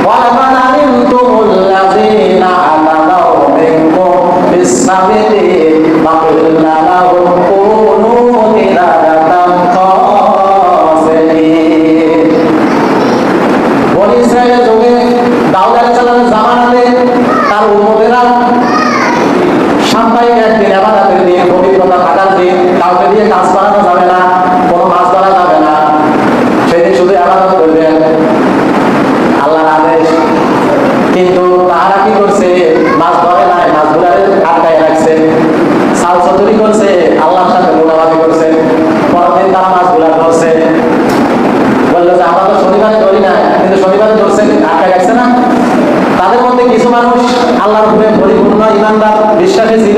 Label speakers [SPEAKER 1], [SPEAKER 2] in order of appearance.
[SPEAKER 1] ওয়ালাকাদ আলিমতুমুল লাযীনা আতাদাউ মিনকুম বিস-সাবিলি ফাকুলনা লাহুম কুনু কিরাদাতান খাসিঈন। বনী ইসরাঈলের যুগে দাউদ আলাইহিস সালামের জামানাতে তার উম্মতেরা সাপ্তাহিক একদিন ইবাদতের দিন, পবিত্রতা থাকার দিন, কাউকে দিয়ে কাজ করানো যাবে না, কোনো মাছ ধরা যাবে না, সেদিন শুধু ইবাদত করবেন, আল্লাহর আদেশ। কিন্তু তারা কি করছে? মাছ ধরে নাই, মাছগুলারে আটকায় রাখছে, সাল চতুরি করছে, আল্লাহর সাথে মোলাবাজি করছে। পরের দিন তারা মাছগুলা ধরছে, বললো যে আমরা তো শনিবারে ধরি না, কিন্তু শনিবারে ধরছে, আটকায় রাখছে না। তাদের মধ্যে কিছু মানুষ আল্লাহর উপরে পরিপূর্ণ ঈমানদার বিশ্বাসী ছিল,